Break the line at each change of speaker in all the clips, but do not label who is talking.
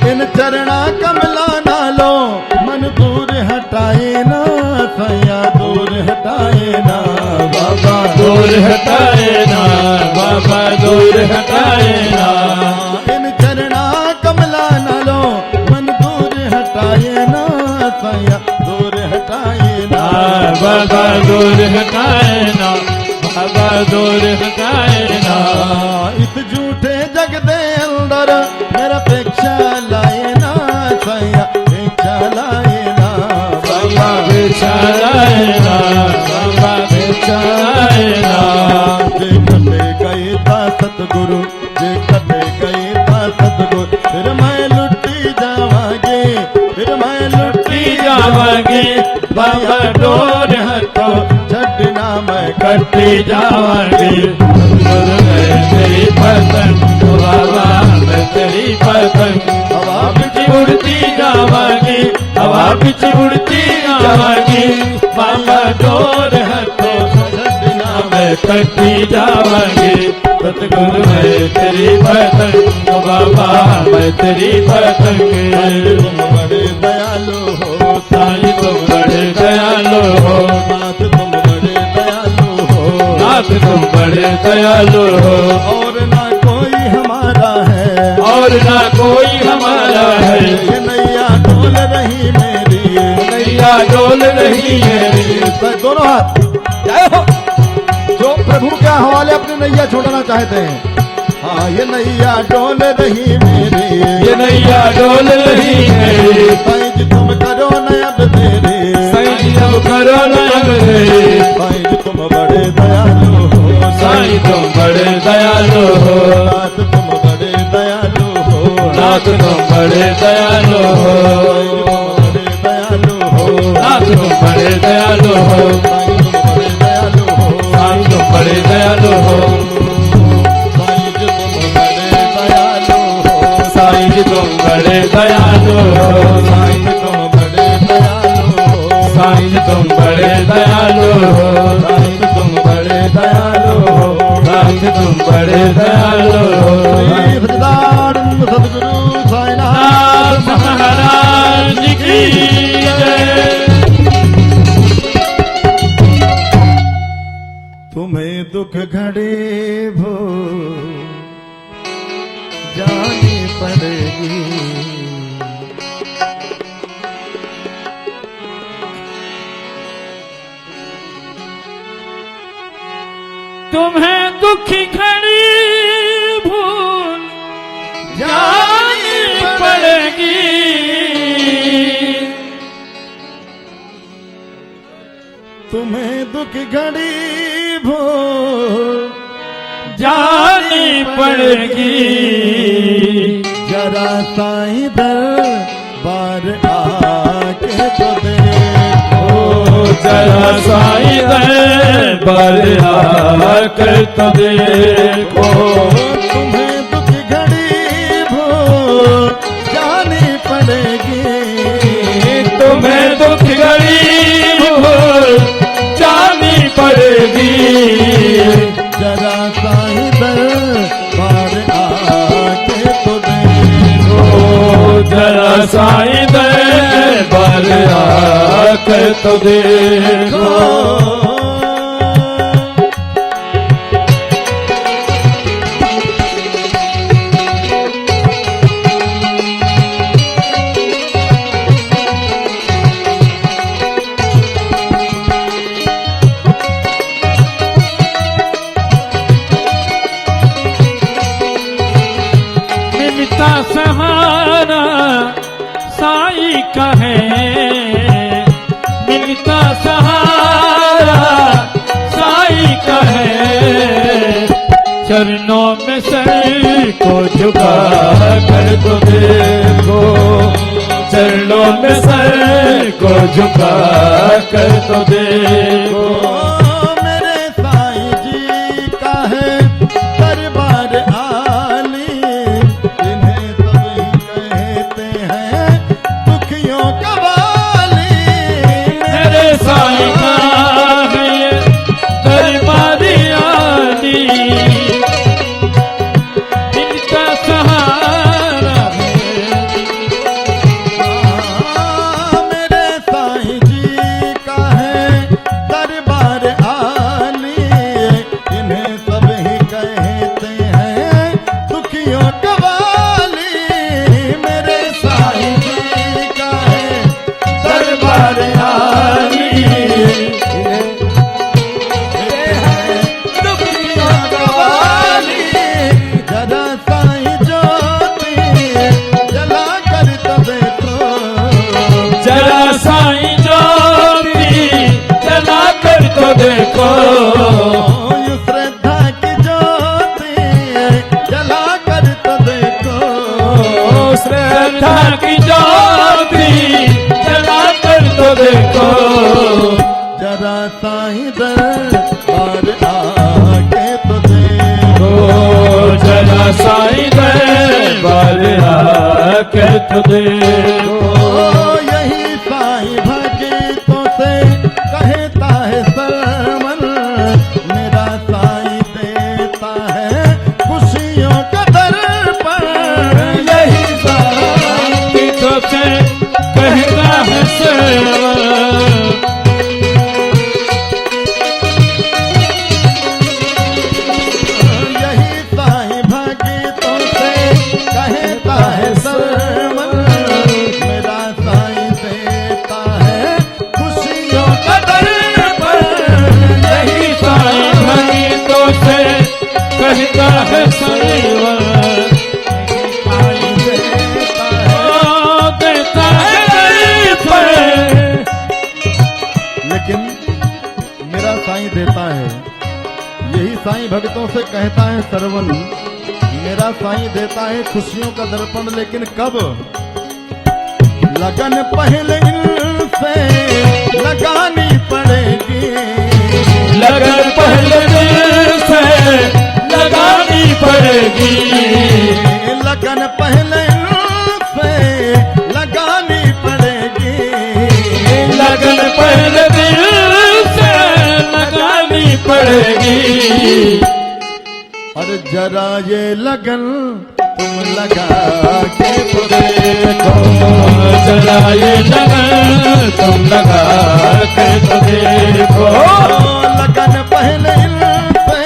इन चरणा कमला नालो मन दूर हटाए ना सैया दूर हटाए ना बाबा
दूर हटाए ना बाबा दूर हटाए ना
इन चरणा कमला नालो मन दूर हटाए ना सैया दूर हटाए ना
बाबा दूर हटाए ना बाबा दूर हटाए ना
इस झूठे जग दे अंदर मेरा पेक्षा लाए ना सैया पेक्षा लाए ना
बाबा पेक्षा लाए ना बाबा पेक्षा लाए ना
जे कटे गए था सतगुरु जे कटे गए था सतगुरु फिर मैं लुटी जावांगे फिर मैं लुटी
जावांगे बाबा डोर हटो
छड़ना मैं
कटी जावांगे सतगुरु मैं तेरी पतंग बाबा मैं तेरी पतंग हवा बिच उड़ती जावांगी हवा बिच उड़ती जावांगी बाबा डोर हटो
छड़ना
मैं कटी जावांगी सतगुरु मैं तेरी पतंग बाबा मैं तेरी पतंग
तुम बड़े दयालु हो
साईं तुम बड़े दयालु हो
नाथ तुम बड़े दयालु हो
नाथ तुम बड़े दयालु हो
और ना कोई हमारा है
और ना कोई हमारा है
ये नैया डोल रही मेरी
नैया डोल रही है
दोनों हाथ जय हो जो प्रभु के हवाले अपनी नैया छोड़ना चाहते हैं हाँ ये नैया डोल रही मेरी
ये नैया डोल रही है
साईं जी तुम करो नयब तेरे
साईं जी तुम करो नयब तेरे
साईं जी तुम बड़े दयालु हो
साईं तुम बड़े दयालु हो
नाथ तुम बड़े दयालु हो
नाथ तुम बड़े दयालु हो
नाथ तुम बड़े दयालु हो
नाथ तुम बड़े दयालु हो
साईं जी तुम बड़े दयालु हो
साईं जी तुम बड़े दयालु हो
साईं जी तुम बड़े दयालु हो
साईं जी तुम बड़े दयालु हो
साईं जी तुम बड़े दयालु हो
साईं जी तुम बड़े दयालु हो
सतगुरु
नाथ महाराज की जय।
तुम्हें दुख घड़े भो जानी पड़ेगी
तुम्हें दुखी घड़ी भूल जानी पड़ेगी
तुम्हें दुख घड़ी भूल
जानी पड़ेगी
जरा साईं दरबार आके तो देखो
जरा साईं दरबार आकर तो देखो
तुम्हें दुख घड़ी भूल जानी पड़ेगी
तुम्हें दुख घड़ी भूल जानी पड़ेगी
जरा साईं दरबार आके तो देखो
जरा साईं दरबार आकर तो देखो मिलता सहारा साईं का है मिलता सहारा साईं का है चरणों में सर को झुका कर तो देखो चरणों में सर को झुका कर तो देखो
मेरे साईं जी का है दरबार आली इन्हें सभी कहते हैं दुखियों का वाली
मेरे साईं का है दरबार आली इनका सहारा है श्रद्धा की ज्योति जला कर तो देखो,
जरा साईं दरबार आके तो देखो,
जरा साईं दरबार आके तो देखो।
यही साईं भक्तों से कहता है सरमन, मेरा साईं देता है खुशियों का दर्पण।
यही साईं भक्तों से कहता है सरमन,
यही साईं भक्तों से कहता है सरमन, मेरा साईं देता है खुशियों का दर्पण।
यही साईं भक्तों से कहता है सरमन, देता है दर्पण।
लेकिन मेरा साईं देता है, यही साईं भक्तों से कहता है सरवन, मेरा साईं देता है खुशियों का दर्पण। लेकिन कब? लगन पहले इनसे लगानी पड़ेगी,
लगन पहले दिल से लगानी पड़ेगी,
लगन पहले इनसे लगानी पड़ेगी,
लगन पहले दिल से लगानी पड़ेगी।
और जरा ये लगन तुम लगा के तो देखो,
जरा ये लगन तुम लगा के तो देखो,
लगन पहले इनसे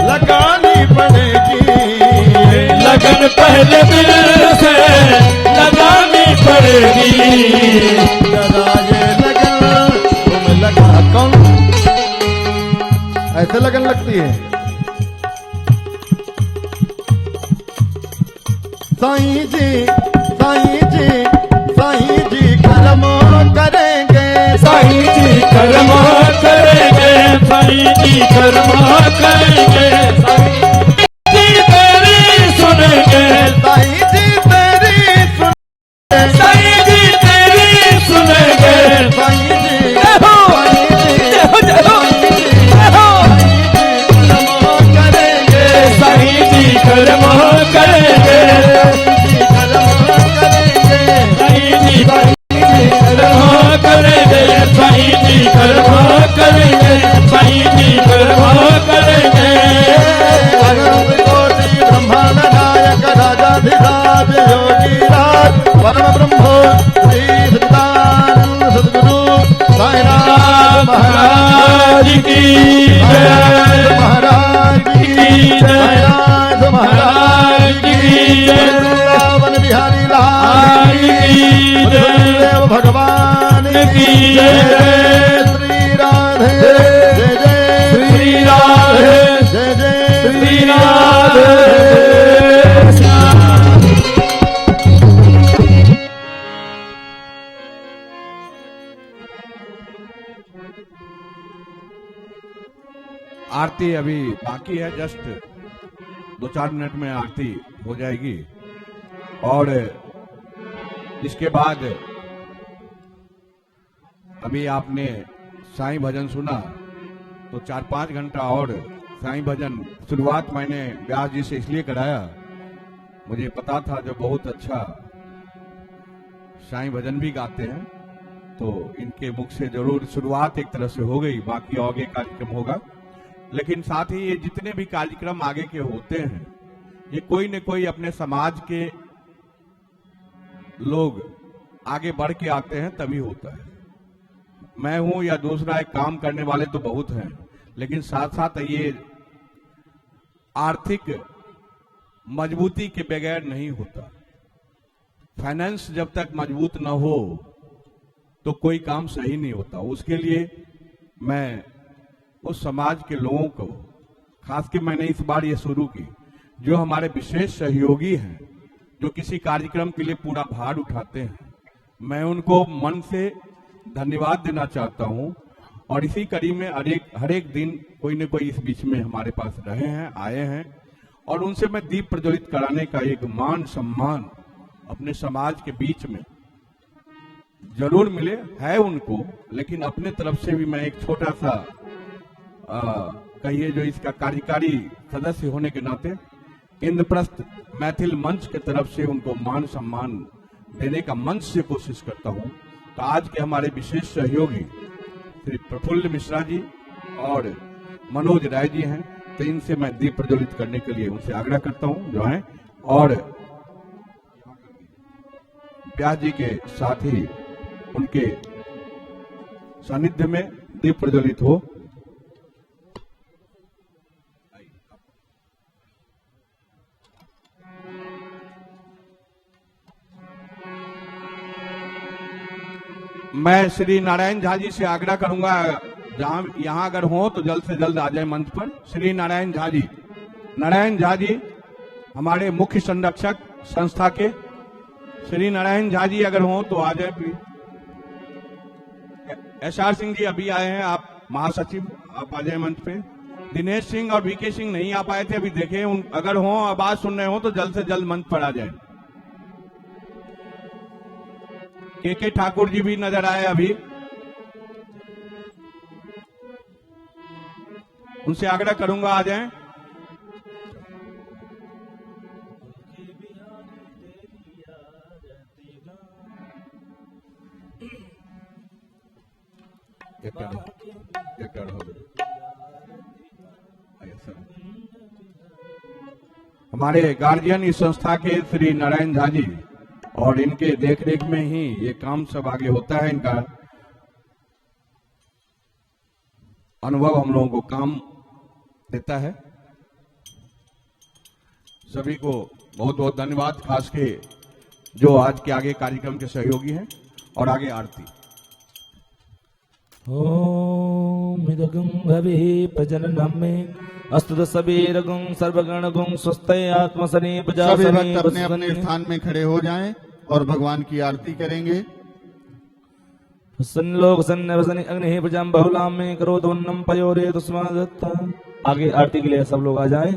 लगानी पड़ेगी,
लगन पहले दिल से लगानी पड़ेगी।
जरा ये लगन तुम लगा। कौन ऐसे लगन लगती है? साईं जी, साईं जी, साईं जी कर्म करेंगे,
साईं जी कर्म करेंगे, साईं जी कर्म करेंगे, साईं जी तेरी सुनेंगे,
साईं जी तेरी सुनेंगे,
साईं जी तेरी सुनेंगे,
साईं जी,
जय हो,
साईं जी,
जय हो, जय हो,
साईं जी कर्म करेंगे,
साईं जी कर्म करेंगे, साईं जी कर्म करेंगे, साईं जी कर्म करेंगे।
अनंत कोटि ब्रह्मांड नायक राजाधिराज योगी राज परम ब्रह्मो श्री सच्चिदानंद सद्गुरु साईनाथ
महाराज की जय,
महाराज की जय, साईनाथ महाराज की जय, वृंदावन बिहारी लाल की जय, भगवान की जय, श्री राधे जय जय,
श्री राधे
जय जय
श्री राधे।
आरती अभी बाकी है, जस्ट 2-4 मिनट में आरती हो जाएगी। और इसके बाद अभी आपने साईं भजन सुना, तो 4-5 घंटा और साईं भजन शुरुआत मैंने व्यास जी से इसलिए कराया, मुझे पता था जो बहुत अच्छा साईं भजन भी गाते हैं, तो इनके मुख से जरूर शुरुआत एक तरह से हो गई, बाकी आगे कार्यक्रम होगा। लेकिन साथ ही ये जितने भी कार्यक्रम आगे के होते हैं, ये कोई न कोई अपने समाज के लोग आगे बढ़ के आते हैं तभी होता है। मैं हूं या दूसरा एक काम करने वाले तो बहुत हैं, लेकिन साथ साथ ये आर्थिक मजबूती के बगैर नहीं होता। फाइनेंस जब तक मजबूत न हो तो कोई काम सही नहीं होता। उसके लिए मैं उस समाज के लोगों को, खास के मैंने इस बार ये शुरू की, जो हमारे विशेष सहयोगी हैं, जो किसी कार्यक्रम के लिए पूरा भार उठाते हैं, मैं उनको मन से धन्यवाद देना चाहता हूं। और इसी कड़ी में हर एक दिन कोई न कोई इस बीच में हमारे पास रहे हैं, आए हैं, और उनसे मैं दीप प्रज्वलित कराने का एक मान सम्मान अपने समाज के बीच में जरूर मिले है उनको, लेकिन अपने तरफ से भी मैं एक छोटा सा कहिए जो इसका कार्यकारी सदस्य होने के नाते इंद्रप्रस्थ मैथिल मंच के तरफ से उनको मान सम्मान देने का मंच से कोशिश करता हूं। तो आज के हमारे विशेष सहयोगी श्री प्रफुल्ल मिश्रा जी और मनोज राय जी हैं, तो इनसे मैं दीप प्रज्वलित करने के लिए उनसे आग्रह करता हूं जो है, और व्यास जी के साथ ही उनके सानिध्य में दीप प्रज्वलित हो। मैं श्री नारायण झा जी से आग्रह करूंगा, जहां यहां अगर हो तो जल्द से जल्द आ जाए मंच पर। श्री नारायण झा जी, नारायण झा जी हमारे मुख्य संरक्षक संस्था के, श्री नारायण झा जी अगर हो तो आ जाए प्लीज। एसआर सिंह जी अभी आए हैं, आप महासचिव, आप आ जाए मंच पे। दिनेश सिंह और वीके सिंह नहीं आ पाए थे, अभी देखे अगर हो आवाज सुन रहे हो तो जल्द से जल्द मंच पर आ जाए। के ठाकुर जी भी नजर आए अभी, उनसे आग्रह करूंगा आ जाएं। हमारे गार्जियन इस संस्था के श्री नारायण झा जी, और इनके देखरेख में ही ये काम सब आगे होता है। इनका अनुभव हम लोगों को काम देता है। सभी को बहुत बहुत धन्यवाद, खास के जो आज के आगे कार्यक्रम के सहयोगी हैं। और आगे आरती।
ओम इदगं भवे प्रजननम में अस्तुत सबीरगुं सर्वगणगुं स्वस्ते आत्मसने
सभी भक्त अपने अपने स्थान में खड़े हो जाएं और भगवान की आरती करेंगे।
सन्लोक सन्नवसनि अग्नि प्रजाम बहुलाम में करोतु वन्नम पयोरे तस्मादत्ता। आगे आरती के लिए सब लोग आ जाएं।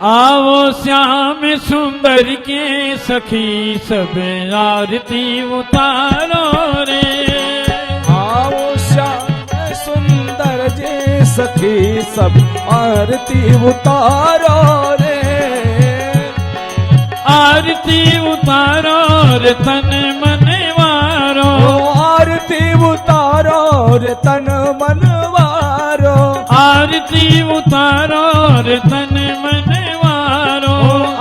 आवो श्याम सुंदर के सखी सब आरती उतारो रे।
आओ श्याम सुंदर जे सखी सब आरती उतारो रे।
आरती उतारो रे तन मन वारो।
आरती उतारो रे तन मन वारो।
आरती उतारो रे तन मन वारो।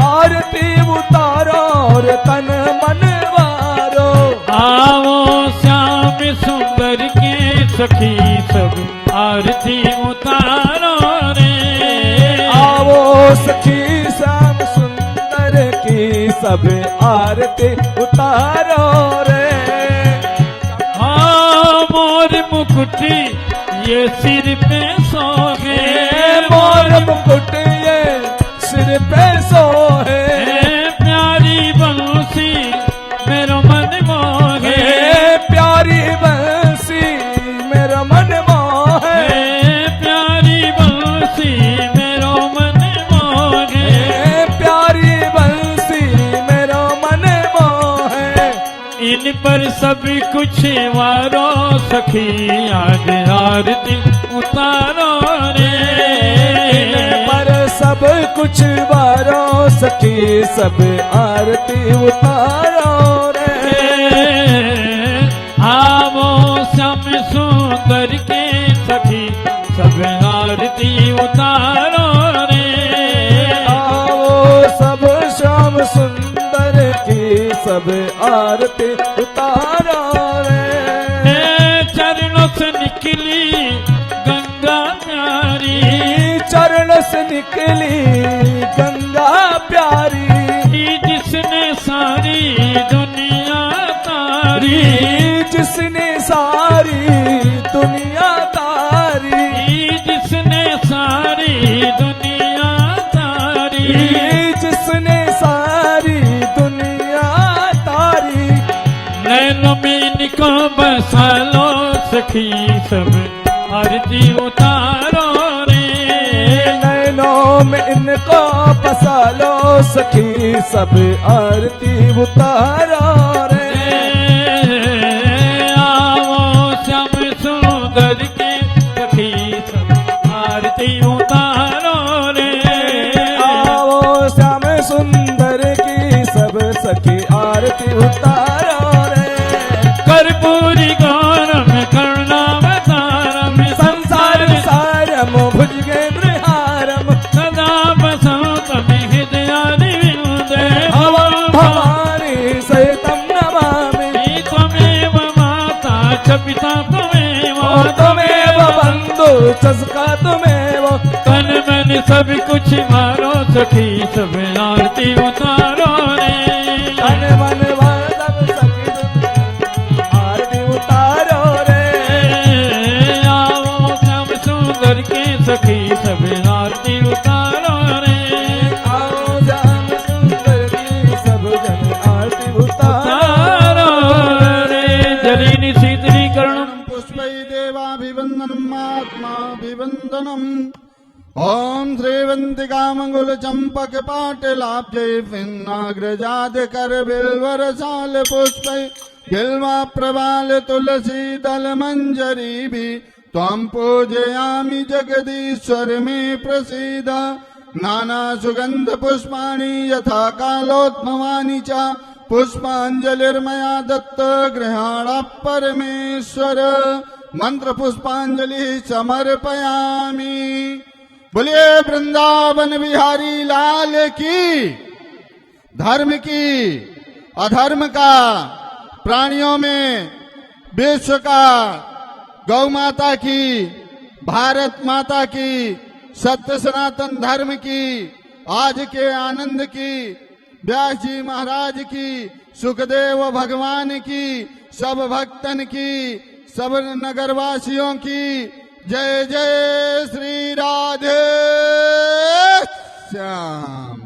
आरती उतारो रे तन मन वारो।
आवो श्याम सुंदर के सखी सब आरती उतारो रे।
आवो सखी श्याम सुंदर की सब आरती उतारो रे।
हाँ मोर मुकुटी ये सिर पे सोहे।
मोर मुकुट ये सिर पे सोहे।
प्यारी बंसी मेरो मन मोहे।
प्यारी बंसी मेरा मन मोहे।
प्यारी बंसी मेरो मन मोहे।
प्यारी बंसी मेरा मन मोहे।
इन पर सब कुछ वारो सखी आज आरती उतारो रे।
इन पर सब कुछ वारो सखी सब आरती उतारो रे।
आवो श्याम सुंदर के सखी सब आरती उतारो रे।
आओ सब श्याम सुंदर की सब आरती उतारो रे।
चरणों से निकली गंगा प्यारी।
चरण से निकली गंगा प्यारी,
जिसने सारी दुनिया तारी,
जिसने सारी दुनिया तारी,
जिसने सारी दुनिया तारी,
जिसने सारी दुनिया तारी।
नैनों में इनको बसा लो सखी सब आरती उतारो रे,
नैनों में इनको बसा लो सखी सब आरती उतारो रे।
आओ श्याम सुंदर के सखी सब आरती उतारो रे,
आओ श्याम सुंदर की सब सखी आरती उतारो रे।
कर्पूरी गौरम करुणावतारम
संसार सारम भुजगेंद्र हारम,
सदा बसंतम हृदयादिविन्दे
भवं भवानी सहितं नमामि।
त्वमेव माता च पिता त्वमेव,
और त्वमेव बंधु च सखा त्वमेव,
तन मन सब कुछ मारो सखी सब आरती उतारो रे,
तन मन वादव सखी आरती उतारो रे।
आओ श्याम सुंदर के सखी सब आरती उतारो रे,
आओ श्याम सुंदर की सब जन आरती उतारो
उतारो रे। जलीनि शीतलीकरणम्
पुष्पै देवाभिवन्दनम् आत्माभिवन्दनम्। ॐ श्रीवन्तिकामङ्गल चम्पक पाटलाब्जै फिन्नाग्रजाद कर बिल्वरसाल पुष्पै बिल्वा प्रवाल तुलसी दल मंजरी भी त्वं पूजयामि जगदीश्वर मे प्रसीद। नाना सुगंध पुष्पाणि यथा कालोत्मवानि च पुष्पांजलिर्मया दत्त गृहाण परमेश्वर। मंत्र पुष्पांजलि समर्पयामि। बोलिए वृंदावन बिहारी लाल की। धर्म की अधर्म का, प्राणियों में विश्व का, गौ माता की, भारत माता की, सत्य सनातन धर्म की, आज के आनंद की, व्यास जी महाराज की, सुखदेव भगवान की, सब भक्तन की, सब नगरवासियों की जय जय श्री राधे श्याम।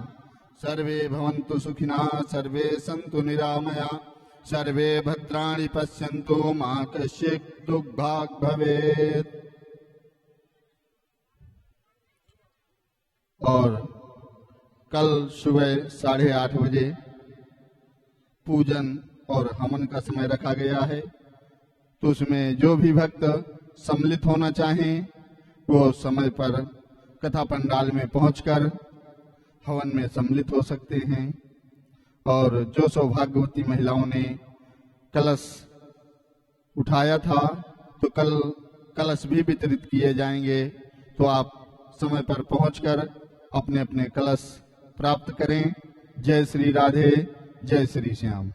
सर्वे भवन्तु सुखिनः, सर्वे सन्तु निरामया, सर्वे भद्राणि पश्यन्तु मा कश्चित् दुर्भाग् भवेत्। और कल सुबह 8:30 बजे पूजन और हवन का समय रखा गया है, तो उसमें जो भी भक्त सम्मिलित होना चाहें वो समय पर कथा पंडाल में पहुंचकर हवन में सम्मिलित हो सकते हैं। और जो सौभाग्यवती महिलाओं ने कलश उठाया था, तो कल कलश भी वितरित किए जाएंगे, तो आप समय पर पहुंचकर अपने अपने कलश प्राप्त करें। जय श्री राधे, जय श्री श्याम।